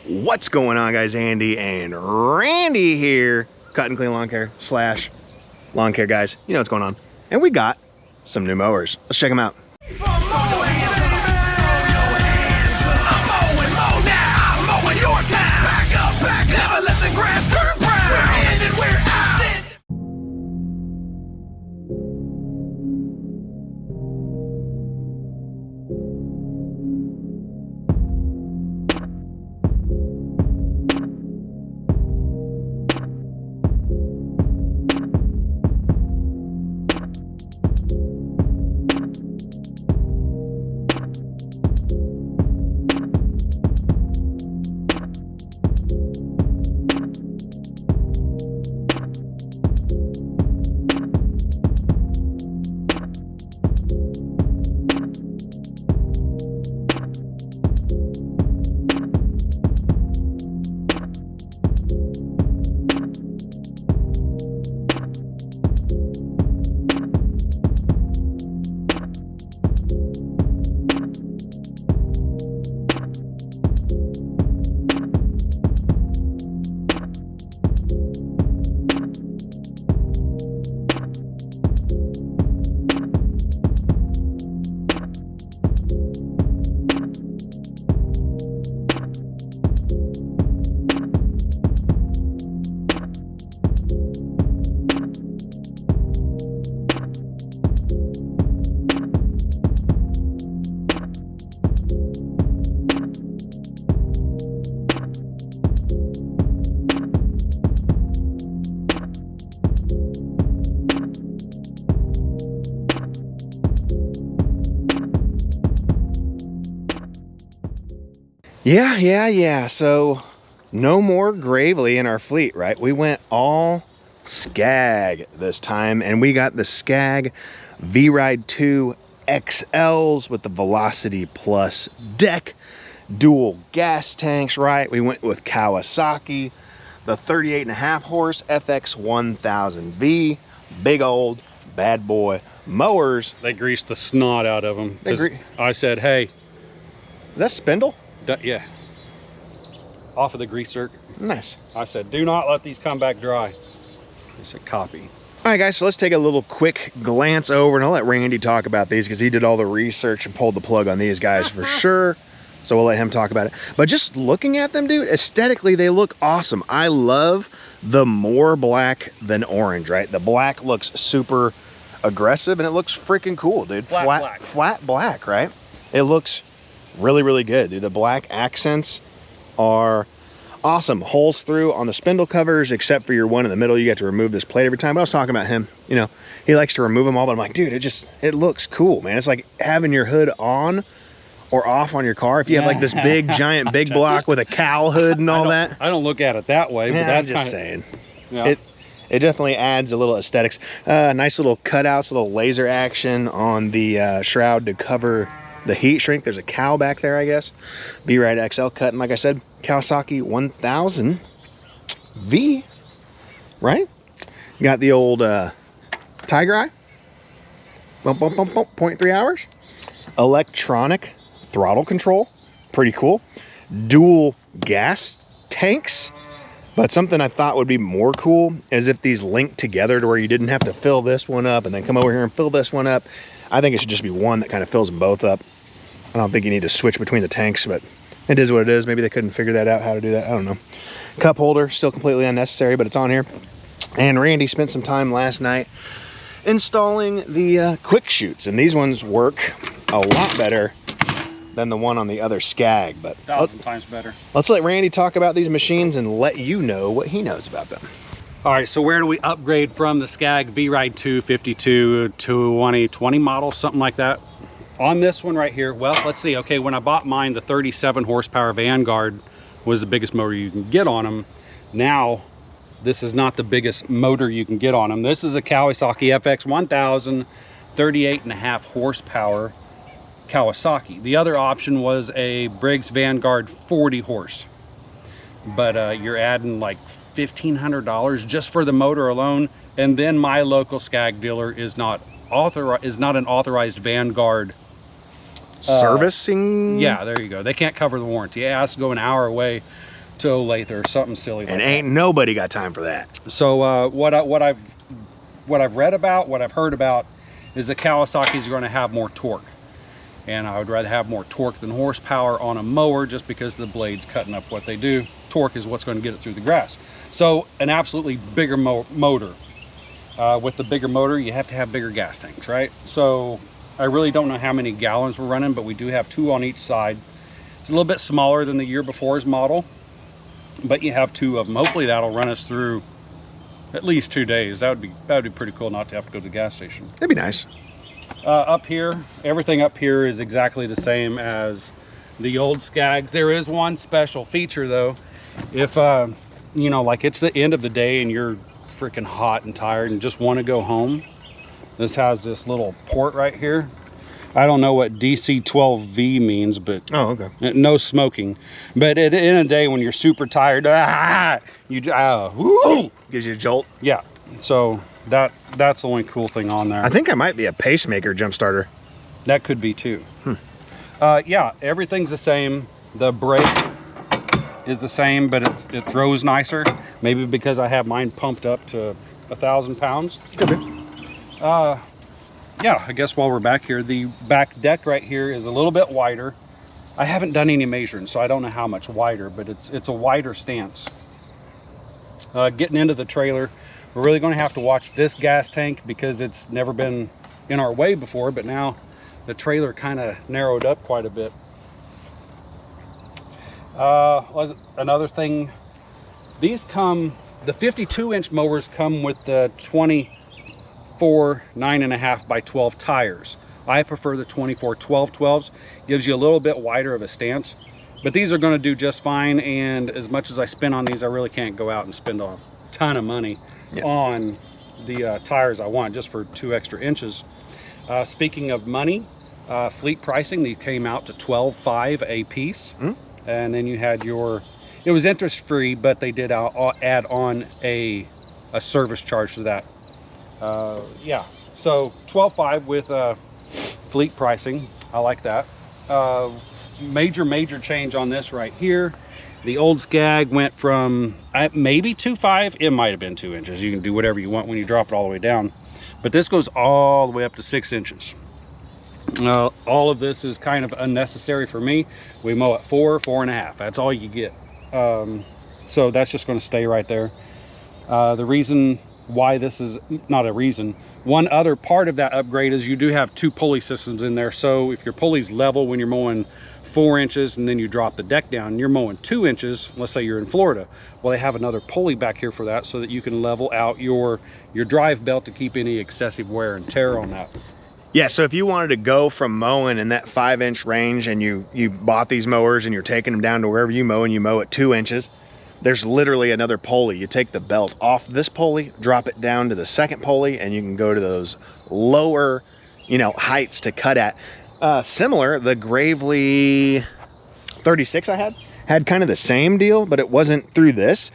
What's going on, guys? Andy and Randy here. Cut and Clean Lawn Care / Lawn Care, guys. You know what's going on. And we got some new mowers. Let's check them out. Yeah. So no more Gravely in our fleet, right? We went all Scag this time, and we got the Scag VRide 2 XLs with the Velocity Plus deck, dual gas tanks, right? We went with Kawasaki, the 38.5 horse FX1000V, big old bad boy mowers. They greased the snot out of them. I said, hey. Is that spindle? Yeah, off of the grease circuit. Nice. I said, do not let these come back dry. They said, copy. All right, guys, so let's take a little quick glance over, and I'll let Randy talk about these because he did all the research and pulled the plug on these guys for sure. So we'll let him talk about it. But just looking at them, dude, aesthetically, they look awesome. I love the more black than orange, right? The black looks super aggressive, and it looks freaking cool, dude. Flat black, right? It looks really good, dude. The black accents are awesome. Holes through on the spindle covers, except for your one in the middle. You have to remove this plate every time. But I was talking about him, you know, he likes to remove them all, but I'm like, dude, it looks cool, man. It's like having your hood on or off on your car. If you have like this big giant big block with a cowl hood and all that. I don't look at it that way, but that's I'm just saying. Yeah. It definitely adds a little aesthetics. Nice little cutouts, a little laser action on the shroud to cover the heat shrink. There's a cowl back there, I guess. VRide XL cut, and like I said, Kawasaki 1000V, right? You got the old Tiger Eye, bump, 0.3 hours. Electronic throttle control, pretty cool. Dual gas tanks, but something I thought would be more cool is if these linked together to where you didn't have to fill this one up and then come over here and fill this one up. I think it should just be one that kind of fills them both up. I don't think you need to switch between the tanks, but it is what it is. Maybe they couldn't figure that out, how to do that. I don't know. Cup holder, still completely unnecessary, but it's on here. And Randy spent some time last night installing the quick shoots, and these ones work a lot better than the one on the other Scag. But 1,000 times better. Let's let Randy talk about these machines and let you know what he knows about them. All right, so where do we upgrade from the Scag VRide 2 52 to 2020 model, something like that? On this one right here, well, let's see. Okay, when I bought mine, the 37 horsepower Vanguard was the biggest motor you can get on them. Now, this is not the biggest motor you can get on them. This is a Kawasaki FX1000 38.5 horsepower Kawasaki. The other option was a Briggs Vanguard 40 horse, but you're adding like $1,500 just for the motor alone. And then my local Scag dealer is not an authorized Vanguard servicing. Yeah, there you go. They can't cover the warranty. It has to go an hour away to Olathe or something silly like And that. ain't nobody got time for that. So what I've read about, what I've heard about, is the Kawasaki's are going to have more torque, and I would rather have more torque than horsepower on a mower, just because the blade's cutting up what they do. Torque is what's going to get it through the grass. So an absolutely bigger motor. With the bigger motor, you have to have bigger gas tanks, right? So I really don't know how many gallons we're running, but we do have 2 on each side. It's a little bit smaller than the year before's model, but you have 2 of them. Hopefully that'll run us through at least 2 days. That would be pretty cool, not to have to go to the gas station. That'd be nice. Up here, everything up here is exactly the same as the old Skags. There is one special feature though. If you know, like it's the end of the day and you're freaking hot and tired and just want to go home, this has this little port right here. I don't know what DC12V means, but Oh, okay. no smoking. But at the end of the day, when you're super tired, woo! Gives you a jolt. Yeah. So that's the only cool thing on there. I think it might be a pacemaker jump starter. That could be too. Yeah, everything's the same. The brake is the same, but it throws nicer. Maybe because I have mine pumped up to 1,000 pounds. Could be. Yeah, I guess while we're back here, the back deck right here is a little bit wider. I haven't done any measuring, so I don't know how much wider, but it's a wider stance. Getting into the trailer, we're really going to have to watch this gas tank because it's never been in our way before, but now the trailer kind of narrowed up quite a bit. Another thing, these come, the 52-inch mowers come with the 24 9.5 by 12 tires. I prefer the 24 12s. Gives you a little bit wider of a stance, but these are going to do just fine. And as much as I spend on these, I really can't go out and spend a ton of money on the tires I want just for 2 extra inches. Speaking of money, fleet pricing, these came out to $12.5 a piece. And then you had your, it was interest free, but they did add on a service charge to that. Yeah, so $12.5 with fleet pricing. I like that. Major change on this right here. The old Scag went from maybe 2.5. It might have been 2 inches. You can do whatever you want when you drop it all the way down, but this goes all the way up to 6 inches. All of this is kind of unnecessary for me. We mow at 4.5. That's all you get. So that's just going to stay right there. The reason why this is not a reason, one other part of that upgrade is you do have 2 pulley systems in there. So if your pulley's level when you're mowing 4 inches and then you drop the deck down and you're mowing 2 inches, let's say you're in Florida, well, they have another pulley back here for that so that you can level out your drive belt to keep any excessive wear and tear on that. Yeah, so if you wanted to go from mowing in that 5-inch range and you bought these mowers and you're taking them down to wherever you mow and you mow at 2 inches, there's literally another pulley. You take the belt off this pulley, drop it down to the second pulley, and you can go to those lower, you know, heights to cut at. Similar, the Gravely 36 I had kind of the same deal, but it wasn't through this.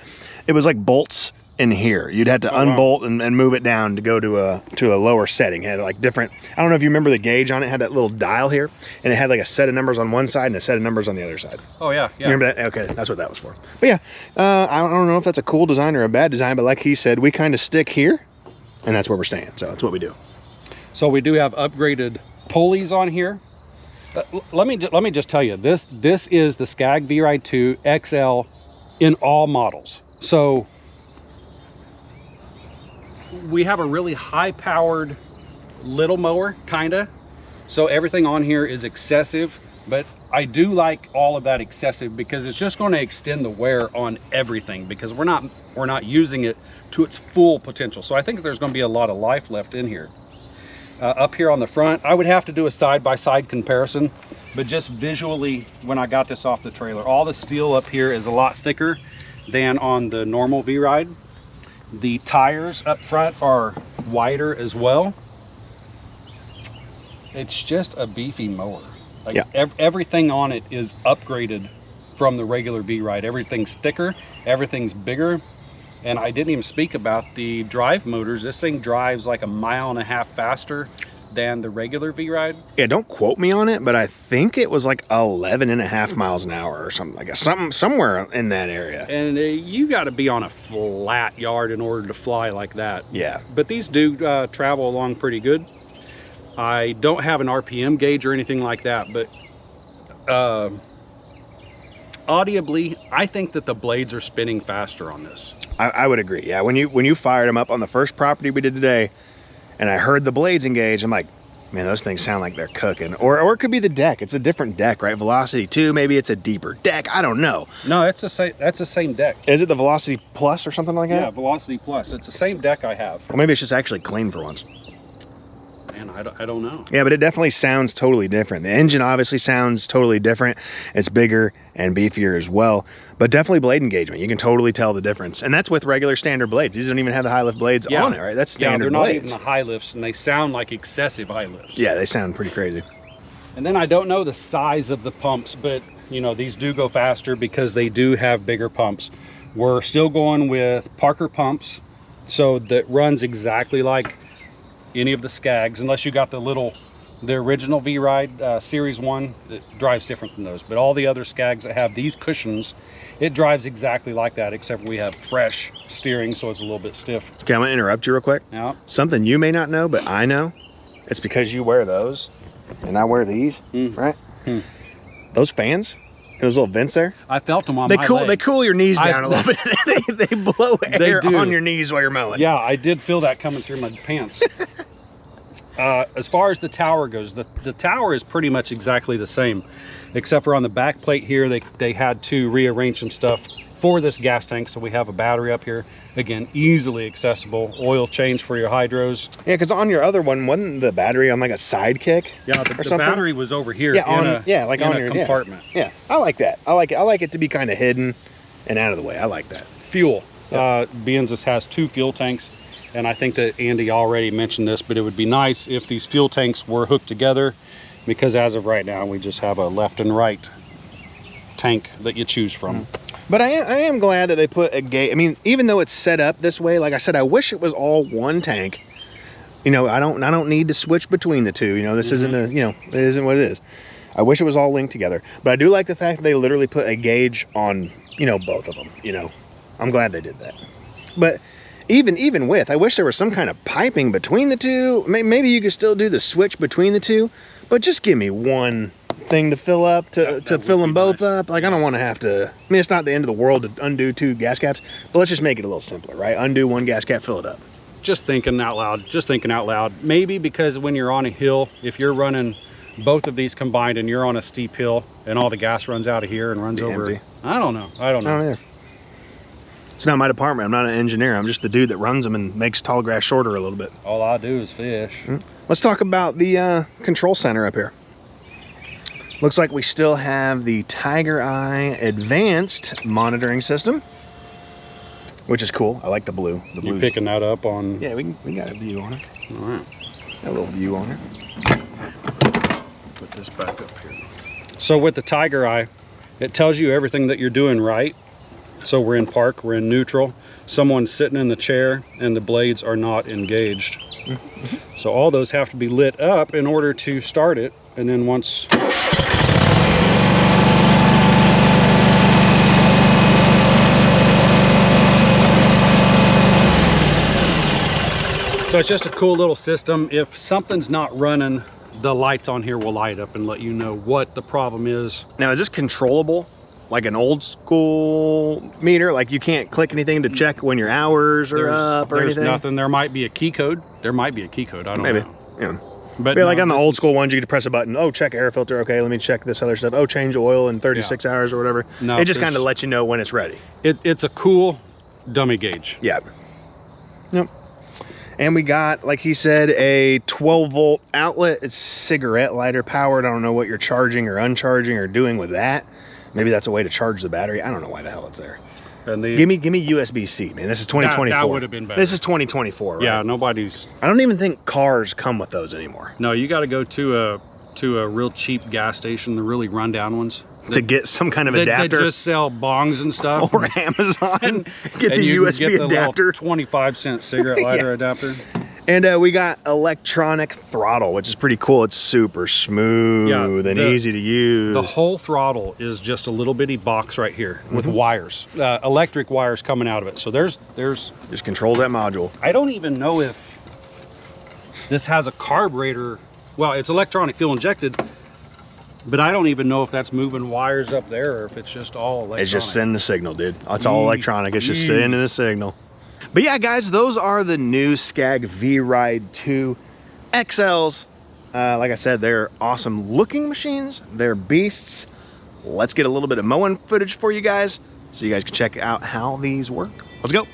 It was like bolts in here. You'd have to unbolt and move it down to go to a lower setting. It had like different, I don't know if you remember the gauge on it, had that little dial here, and it had like a set of numbers on one side and a set of numbers on the other side. Oh yeah, yeah. You remember that? Okay, that's what that was for. But yeah, I don't know if that's a cool design or a bad design, but like he said, we kind of stick here, and that's where we're staying. So that's what we do. So we do have upgraded pulleys on here. Let me just tell you, this is the Scag VRide 2 XL in all models. So we have a really high-powered little mower, kinda. So everything on here is excessive, but I do like all of that excessive because it's just going to extend the wear on everything because we're not using it to its full potential. So I think there's going to be a lot of life left in here. Up here on the front, I would have to do a side-by-side comparison, but just visually, when I got this off the trailer, all the steel up here is a lot thicker than on the normal V-Ride. The tires up front are wider as well. It's just a beefy mower. Like everything on it is upgraded from the regular V-Ride. Everything's thicker, everything's bigger. And I didn't even speak about the drive motors. This thing drives like 1.5 miles faster than the regular V-Ride. Yeah, don't quote me on it, but I think it was like 11.5 miles an hour or something like that. Somewhere in that area. And you got to be on a flat yard in order to fly like that. Yeah. But these do travel along pretty good. I don't have an RPM gauge or anything like that, but audibly, I think that the blades are spinning faster on this. I would agree. Yeah, when you fired them up on the first property we did today, and I heard the blades engage, I'm like, man, those things sound like they're cooking. Or it could be the deck. It's a different deck, right? Velocity 2, maybe it's a deeper deck. I don't know. No, that's the same deck. Is it the Velocity Plus or something like that? Yeah, Velocity Plus. It's the same deck I have. Well, maybe it's just actually clean for once. Man, I don't know. Yeah, but it definitely sounds totally different. The engine obviously sounds totally different. It's bigger and beefier as well. But definitely blade engagement. You can totally tell the difference. And that's with regular standard blades. These don't even have the high lift blades on it, right? That's standard blades. They're not even the high lifts, and they sound like excessive high lifts. Yeah, they sound pretty crazy. And then I don't know the size of the pumps, but you know, these do go faster because they do have bigger pumps. We're still going with Parker pumps, so that runs exactly like any of the Skags, unless you got the original V-Ride Series 1, it drives different than those. But all the other Skags that have these cushions, it drives exactly like that, except we have fresh steering, so it's a little bit stiff. Okay, I'm gonna interrupt you real quick. Yeah. Something you may not know, but I know. It's because you wear those, and I wear these, right? Those fans, those little vents there. I felt them on my leg. They cool your knees down a little bit. they blow air on your knees while you're mowing. Yeah, I did feel that coming through my pants. As far as the tower goes, the tower is pretty much exactly the same, except for on the back plate here, they had to rearrange some stuff for this gas tank. So we have a battery up here. Again, easily accessible. Oil change for your hydros. Yeah, because on your other one, wasn't the battery on like a sidekick? Yeah, the battery was over here. Yeah, on your compartment. Yeah, I like that. I like it to be kind of hidden and out of the way. I like that. Fuel. Being this has 2 fuel tanks, and I think that Andy already mentioned this, but it would be nice if these fuel tanks were hooked together, because as of right now, we just have a left and right tank that you choose from. But I am glad that they put a gate. I mean, even though it's set up this way, like I said, I wish it was all one tank. You know, I don't need to switch between the two. You know, this isn't it isn't what it is. I wish it was all linked together. But I do like the fact that they literally put a gauge on, both of them. I'm glad they did that. But even with, I wish there was some kind of piping between the two. Maybe you could still do the switch between the two, but just give me one thing to fill up to fill them both up. Like, I don't want to have to, I mean, it's not the end of the world to undo 2 gas caps, but let's just make it a little simpler, right? Undo 1 gas cap, fill it up. Just thinking out loud. Maybe because when you're on a hill, if you're running both of these combined and you're on a steep hill and all the gas runs out of here and runs over, empty. I don't know. I don't know. It's not my department. I'm not an engineer. I'm just the dude that runs them and makes tall grass shorter a little bit. All I do is fish. Let's talk about the control center up here. Looks like we still have the Tiger Eye advanced monitoring system, which is cool. I like the blue. You picking that up on? Yeah, we got a view on it. All right. Got a little view on it. Put this back up here. So with the Tiger Eye, it tells you everything that you're doing right. So we're in park, we're in neutral. Someone's sitting in the chair and the blades are not engaged. So all those have to be lit up in order to start it. And then once... So it's just a cool little system. If something's not running, the lights on here will light up and let you know what the problem is. Now, is this controllable? Like an old school meter? Like you can't click anything to check when your hours are up or anything? There's nothing. There might be a key code. I don't know. Yeah. But like on the old school ones, you could press a button. Oh, check air filter. Okay, let me check this other stuff. Oh, change oil in 36 hours or whatever. No, it just kind of lets you know when it's ready. It's a cool dummy gauge. Yeah. Yep. And we got, like he said, a 12-volt outlet. It's cigarette lighter powered. I don't know what you're charging or uncharging or doing with that. Maybe that's a way to charge the battery. I don't know why the hell it's there. And give me USB-C, man. This is 2024. That would have been better. This is 2024, right? Yeah, I don't even think cars come with those anymore. No, you got to go to a real cheap gas station, the really rundown ones. To get some kind of adapter. They just sell bongs and stuff. Or Amazon. Get the USB get adapter. The 25-cent cigarette lighter adapter. And we got electronic throttle, which is pretty cool. It's super smooth and easy to use. The whole throttle is just a little bitty box right here with wires, electric wires coming out of it. So there's just controls that module. I don't even know if this has a carburetor. Well, it's electronic fuel injected, but I don't even know if that's moving wires up there or if it's just all electronic. It's just sending the signal, dude. It's all electronic. It's just sending the signal. But yeah, guys, those are the new Scag VRide 2 XLs. Like I said, they're awesome looking machines. They're beasts. Let's get a little bit of mowing footage for you guys so you guys can check out how these work. Let's go.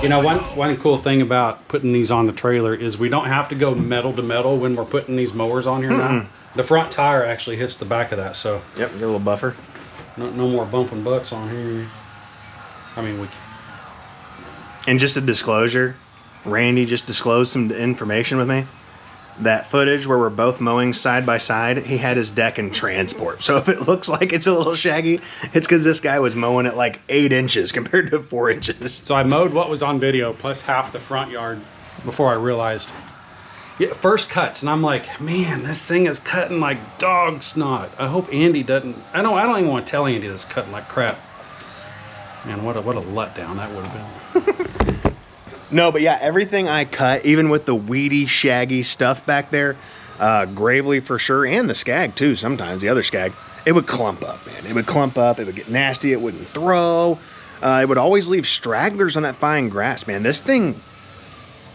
You know, one cool thing about putting these on the trailer is we don't have to go metal to metal when we're putting these mowers on here now. The front tire actually hits the back of that, so. Yep, get a little buffer. No more bumping butts on here. I mean, we. And just a disclosure, Randy just disclosed some information with me. That footage where we're both mowing side by side, he had his deck in transport. So if it looks like it's a little shaggy, it's because this guy was mowing at like 8 inches compared to 4 inches. So I mowed what was on video plus half the front yard before I realized. Yeah, first cuts, and I'm like, man, this thing is cutting like dog snot. I hope Andy doesn't. I don't even want to tell Andy this is cutting like crap. Man, what a letdown that would have been. No, but yeah, everything I cut, even with the weedy, shaggy stuff back there, Gravely for sure, and the Scag too sometimes, the other Scag, it would clump up, man. It would clump up, it would get nasty, it wouldn't throw. It would always leave stragglers on that fine grass, man. This thing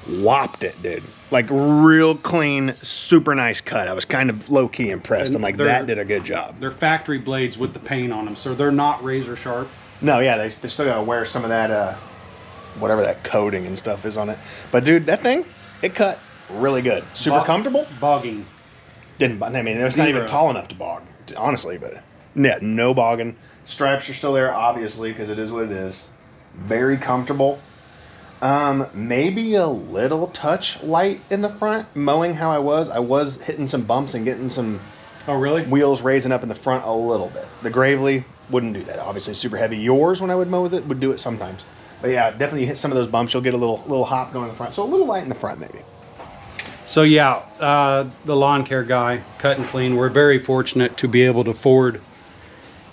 whopped it, dude. Like real clean, super nice cut. I was kind of low-key impressed. And I'm like, that did a good job. They're factory blades with the paint on them, so they're not razor sharp. No, yeah, they still gotta wear some of that, whatever that coating and stuff is on it. But dude, that thing, it cut really good. Super comfortable. Bogging. Didn't, I mean, it was not even tall enough to bog, honestly, but yeah, no bogging. Stripes are still there, obviously, because it is what it is. Very comfortable. Maybe a little touch light in the front. Mowing how I was hitting some bumps and getting some wheels raising up in the front a little bit. The Gravely wouldn't do that. Obviously, super heavy. Yours, when I would mow with it, would do it sometimes. But yeah, definitely hit some of those bumps. You'll get a little hop going in the front. So a little light in the front, maybe. So yeah, the lawn care guy, Cut and Clean, we're very fortunate to be able to afford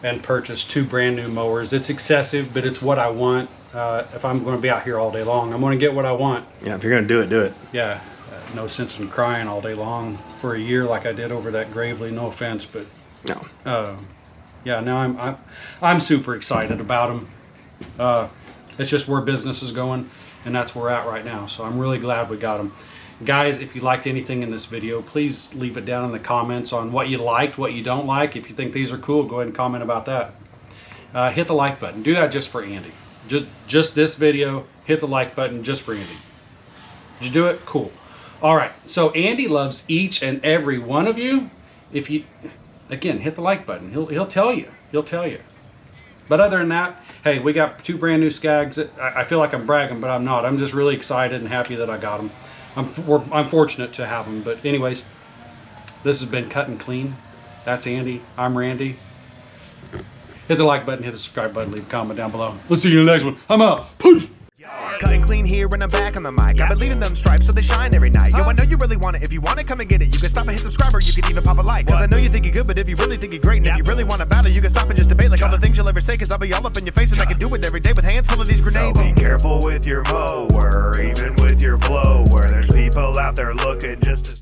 and purchase 2 brand new mowers. It's excessive, but it's what I want. If I'm going to be out here all day long, I'm going to get what I want. Yeah, if you're going to do it, do it. Yeah, no sense in crying all day long for a year like I did over that Gravely. No offense, but no. Yeah, now I'm super excited about them. It's just where business is going, and that's where we're at right now. So I'm really glad we got them. Guys, if you liked anything in this video, please leave it down in the comments on what you liked, what you don't like. If you think these are cool, go ahead and comment about that. Hit the like button. Do that just for Andy. Just this video, hit the like button just for Andy. Did you do it? Cool. All right, so Andy loves each and every one of you. If you, again, hit the like button. He'll tell you. He'll tell you. But other than that, hey, we got 2 brand new Skags. I feel like I'm bragging, but I'm not. I'm just really excited and happy that I got them. I'm fortunate to have them. But anyways, this has been Cut and Clean. That's Andy. I'm Randy. Hit the like button, hit the subscribe button, leave a comment down below. Let's see you in the next one. I'm out. Peace. Cut and Clean here and I'm back on the mic. I've been leaving them stripes so they shine every night. Yo, I know you really want it. If you want it, come and get it. You can stop and hit subscribe or you can even pop a like. Cause I know you think you're good, but if you really think you're great, and if you really want to battle, you can stop and just debate like all the things you'll ever say. Cause I'll be all up in your face and I can do it every day with hands full of these grenades. So be careful with your mower, even with your blower. There's people out there looking just as